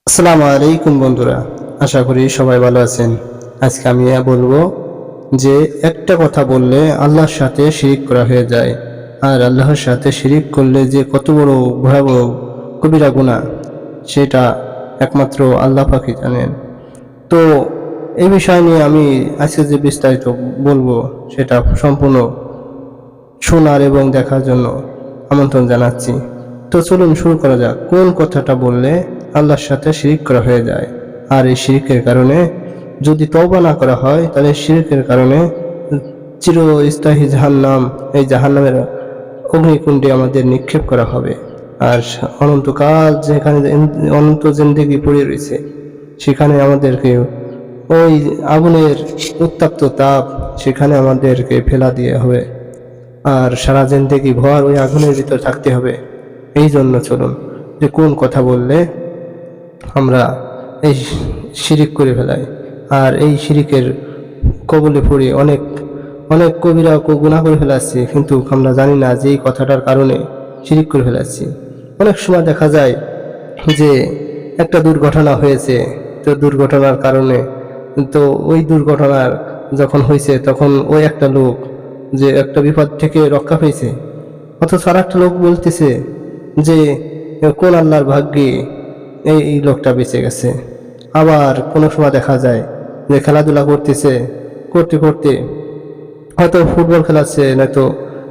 আসসালামু আলাইকুম বন্ধুরা, আশা করি সবাই ভালো আছেন। আজকে আমি বলবো যে একটা কথা বললে আল্লাহর সাথে শিরিক করা হয়ে যায়, আর আল্লাহর সাথে শিরিক করলে যে কত বড় ভয়াবহ কবিরা গুনাহ সেটা একমাত্র আল্লাহ পাকই জানেন। তো এই বিষয় নিয়ে আমি আজকে যে বিস্তারিত বলবো সেটা সম্পূর্ণ শোনার এবং দেখার জন্য আমন্ত্রণ জানাচ্ছি। তো চলুন শুরু করা যাক। কোন কথাটা বললে আল্লাহর সাথে শিরিক করা হয়ে যায়, আর এই শিরিকের কারণে যদি তওবা না করা হয় তাহলে শিরিকের কারণে চিরস্থায়ী জাহান্নাম, এই জাহান্নামের অগ্নিকুণ্ডে আমাদের নিক্ষেপ করা হবে। আর অনন্তকাল যেখানে অনন্ত জিন্দেগি পড়ে রয়েছে সেখানে আমাদেরকে ওই আগুনের উত্তপ্ত তাপ সেখানে আমাদেরকে ফেলা দিয়ে হবে, আর সারা জিন্দেগি ভর ওই আগুনের ভিতর থাকতে হবে। এই জন্য চলুন যে কোন কথা বললে আমরা এই শিরিক করে ফেলাই, আর এই শিরিকের কবলে পড়ে অনেক অনেক কবিরা গুনাহ করে ফেলাচ্ছি, কিন্তু আমরা জানি না যে এই কথাটার কারণে শিরিক করে ফেলাচ্ছি। অনেক সময় দেখা যায় যে একটা দুর্ঘটনা হয়েছে, তো দুর্ঘটনার কারণে তো ওই দুর্ঘটনার যখন হয়েছে তখন ওই একটা লোক যে একটা বিপদ থেকে রক্ষা পেয়েছে, অথচ আর একটা লোক বলতেছে যে কোন আল্লাহর ভাগ্যে এই লোকটা বেঁচে গেছে। আবার কোনো সময় দেখা যায় যে খেলাধুলা করতেছে, করতে করতে হয়তো ফুটবল খেলাচ্ছে, নয়তো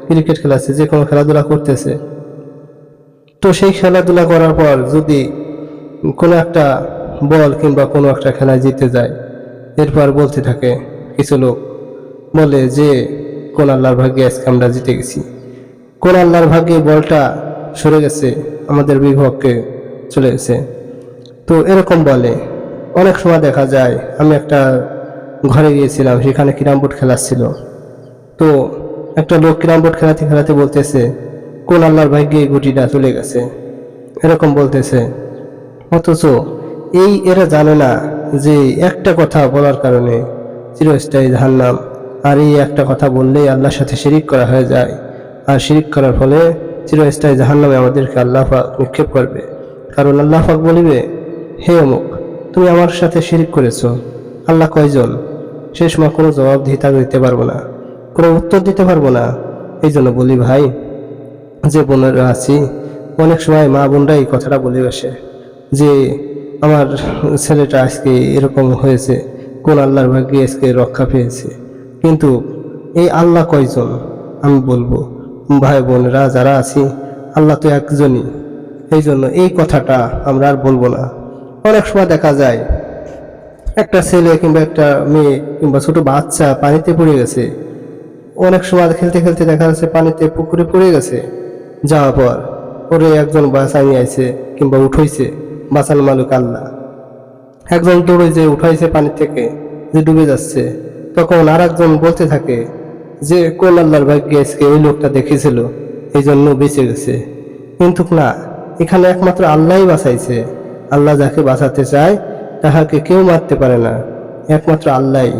ক্রিকেট খেলাচ্ছে, যে কোনো খেলাধুলা করতেছে। তো সেই খেলাধুলা করার পর যদি কোনো একটা বল কিংবা কোনো একটা খেলায় জিতে যায়, এরপর বলতে থাকে কিছু লোক, বলে যে কোন আল্লাহর ভাগ্যে আজকে আমরা জিতে গেছি, কোন আল্লাহর ভাগ্যে বলটা সরে গেছে, আমাদের বিপক্ষে চলে গেছে। তো এরকম বলে। অনেক সময় দেখা যায় আমি একটা ঘরে গিয়েছিলাম, সেখানে ক্যারাম বোর্ড খেলা ছিল। তো একটা লোক ক্যারাম বোর্ড খেলাতে খেলাতে বলতেছে কোন আল্লাহর ভাগ্যে এই গুটিটা চলে গেছে, এরকম বলতেছে। অথচ এরা জানে না যে একটা কথা বলার কারণে চিরস্থায়ী জাহান্নাম, আর এই একটা কথা বললেই আল্লাহর সাথে শিরিক করা হয়ে যায়, আর শিরিক করার ফলে চিরস্থায়ী জাহান্নামে আমাদেরকে আল্লাহ পাক নিক্ষেপ করবে। কারণ আল্লাহ পাক বলিবে, হে অমুক, তুমি আমার সাথে শিরিক করেছো। আল্লাহ কয়জন? সেই সময় কোনো জবাবদিহিতা দিতে পারবো না, কোনো উত্তর দিতে পারবো না। এই জন্য বলি ভাই, যে বোনেরা আছি, অনেক সময় মা বোনরা এই কথাটা বলে আসে যে আমার ছেলেটা আজকে এরকম হয়েছে, কোন আল্লাহর ভাগ্যে আজকে রক্ষা পেয়েছে। কিন্তু এই আল্লাহ কয়জন? আমি বলবো ভাই বোনেরা যারা আছি, আল্লাহ তো একজনই। এই জন্য এই কথাটা আমরা আর বলবো না। অনেক সময় দেখা যায় একটা ছেলে কিংবা একটা মেয়ে কিংবা ছোট বাচ্চা পানিতে পড়ে গেছে, অনেক সময় খেলতে খেলতে দেখা যাচ্ছে পানিতে পুকুরে পড়ে গেছে, যাওয়ার পর ওরে একজন বাঁচাই নিয়ে আইছে কিংবা উঠাইছে, বাঁচার মালিক আল্লাহ। একজন দৌড়ে যে উঠাইছে পানি থেকে, যে ডুবে যাচ্ছে, তখন আর একজন বলতে থাকে যে কোন আল্লাহর ভাগ্যে আজকে ওই লোকটা দেখেছিল, এই জন্য বেঁচে গেছে। কিন্তু না, এখানে একমাত্র আল্লাহই বাঁচাইছে। আল্লাহ যাকে বাঁচাতে চায় তাহাকে কেউ মারতে পারে না, একমাত্র আল্লাহই।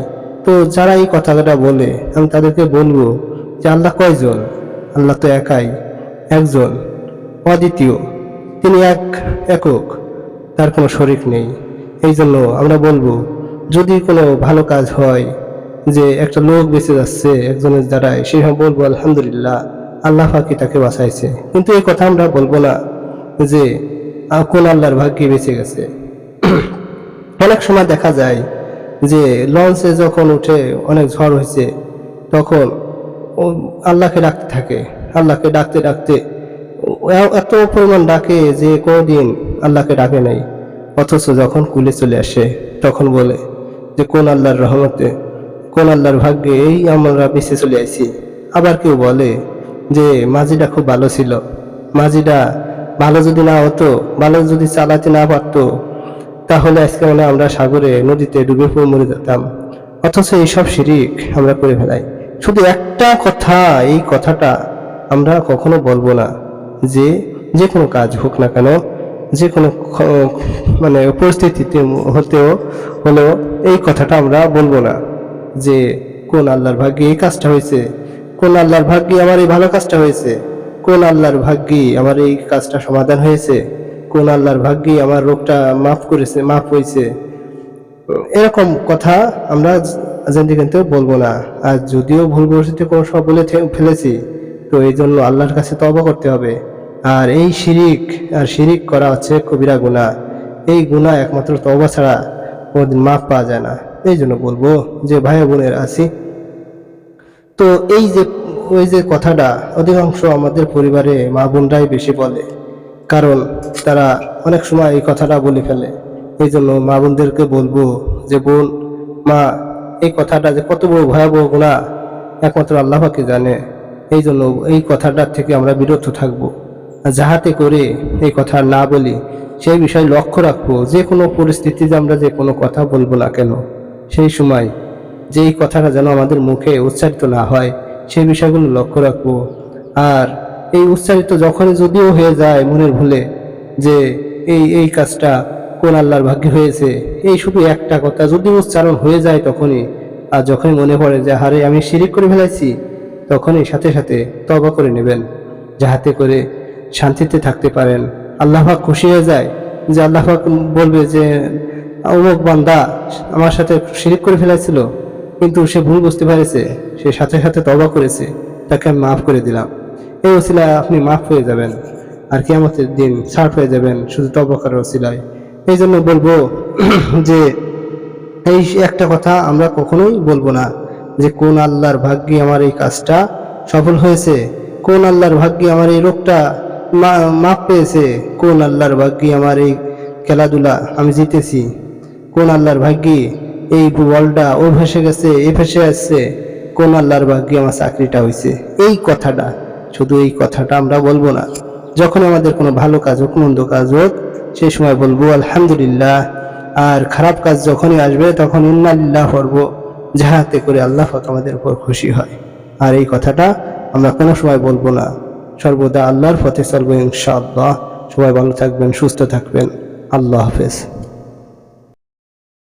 তো যারা এই কথাটা বলে, আমি তাদেরকে বলবো যে আল্লাহ কয়জন? আল্লাহ তো একাই, একজন, অদ্বিতীয়। তিনি একক, তার কোনো শরিক নেই। এই জন্য আমরা বলবো, যদি কোনো ভালো কাজ হয়, যে একটা লোক বেঁচে যাচ্ছে একজনের দ্বারাই, সেই বলবো আলহামদুলিল্লাহ, আল্লাহ পাকি তাকে বাঁচাইছে। কিন্তু এই কথা আমরা বলবো না যে কোন আল্লাহর ভাগ্যে বেঁচে গেছে। অনেক সময় দেখা যায় যে লঞ্চে যখন উঠে অনেক ঝড় হয়েছে, তখন ও আল্লাহকে ডাকতে থাকে, আল্লাহকে ডাকতে ডাকতে এত পরিমাণ ডাকে যে কোনোদিন আল্লাহকে ডাকে নাই। অথচ যখন কুলে চলে আসে তখন বলে যে কোন আল্লাহর রহমতে, কোন আল্লাহর ভাগ্যে এই আমরা বেঁচে চলে আসি। আবার কেউ বলে যে মাঝিটা খুব ভালো ছিল, মাঝিটা ভালো যদি না হতো, ভালো যদি চালাতে না পারতো, তাহলে আজকে মানে আমরা সাগরে নদীতে ডুবে পড়ে মরে যেতাম। অথচ এইসব শিরিক আমরা করে ফেলাই। শুধু একটা কথা, এই কথাটা আমরা কখনো বলবো না যে যে কোনো কাজ হোক না কেন, যে কোনো মানে পরিস্থিতিতে হলেও এই কথাটা আমরা বলবো না যে কোন আল্লাহর ভাগ্যে এই কাজটা হয়েছে, কোন আল্লাহর ভাগ্যে আমার এই ভালো কাজটা হয়েছে, কোন আল্লাহর ভাগ্যে আমার এই কাজটা সমাধান হয়েছে, কোন আল্লাহর ভাগ্যে আমার রোগটা মাফ হয়েছে, এরকম কথা আমরা জানতে কিন্তু বলবো না। আর যদিও ভুলবশত কোনো সময় বলে ফেলেছি, তো এই জন্য আল্লাহর কাছে তওবা করতে হবে। আর এই শিরিক করা হচ্ছে কবিরা গুনাহ। এই গুনাহ একমাত্র তওবা ছাড়া কোনোদিন মাফ পাওয়া যায় না। এই জন্য বলবো যে ভাই বোনের আছি, তো ওই যে কথাটা অধিকাংশ আমাদের পরিবারে মা বোনরাই বেশি বলে, কারণ তারা অনেক সময় এই কথাটা বলে ফেলে। এই জন্য মা বোনদেরকে বলবো যে বোন, মা, এই কথাটা যে কত বড় ভয়াবহ গুনাহ একমাত্র আল্লাহ পাকই জানে। এই জন্য এই কথাটার থেকে আমরা বিরত থাকবো, যাহাতে করে এই কথা না বলি সেই বিষয়ে লক্ষ্য রাখবো। যে কোনো পরিস্থিতিতে আমরা যে কোনো কথা বলবো না কেন, সেই সময় যে এই কথাটা যেন আমাদের মুখে উচ্চারিত না হয়, সেই বিষয়গুলো লক্ষ্য রাখবো। আর এই উচ্চারিত যখনই যদিও হয়ে যায় মনের ভুলে যে এই কাজটা কোন আল্লাহর ভাগ্যে হয়েছে, এই শুধু একটা কথা যদি উচ্চারণ হয়ে যায় তখনই, আর যখনই মনে পড়ে যে হারে আমি শিরিক করে ফেলেছি, তখনই সাথে সাথে তওবা করে নেবেন, যাহাতে করে শান্তিতে থাকতে পারেন। আল্লাহ পাক খুশি হয়ে যায়, যে আল্লাহ পাক বলবে যে অমুক বান্দা আমার সাথে শিরিক করে ফেলেছিল, কিন্তু সে ভুল বুঝতে পেরেছে, সে সাথে সাথে তওবা করেছে, তাকে আমি মাফ করে দিলাম। এই ওসিলায় আপনি মাফ হয়ে যাবেন, আর কিয়ামতের দিন ছাড় হয়ে যাবেন শুধু তওবা করার ওসিলায়। এই জন্য বলবো যে এই একটা কথা আমরা কখনোই বলবো না যে কোন আল্লাহর ভাগ্যে আমার এই কাজটা সফল হয়েছে, কোন আল্লাহর ভাগ্যে আমার এই রোগটা মাপ পেয়েছে, কোন আল্লাহর ভাগ্যে আমার এই খেলাধুলা আমি জিতেছি, কোন আল্লাহর ভাগ্যে এই বলটা ও ভেসে গেছে এ ভেসে আসছে, কোন আল্লাহর ভাগ্যে আমার চাকরিটা হয়েছে। এই কথাটা, শুধু এই কথাটা আমরা বলবো না। যখন আমাদের কোনো ভালো কাজ হোক মন্দ কাজ হোক, সেই সময় বলবো আলহামদুলিল্লাহ। আর খারাপ কাজ যখনই আসবে তখন ইন্না লিল্লাহ পড়বো, যাহাতে করে আল্লাহ পাক আমাদের উপর খুশি হয়। আর এই কথাটা আমরা কোনো সময় বলবো না, সর্বদা আল্লাহর পথে চলবো ইনশাআল্লাহ। সবাই ভালো থাকবেন, সুস্থ থাকবেন। আল্লাহ হাফেজ।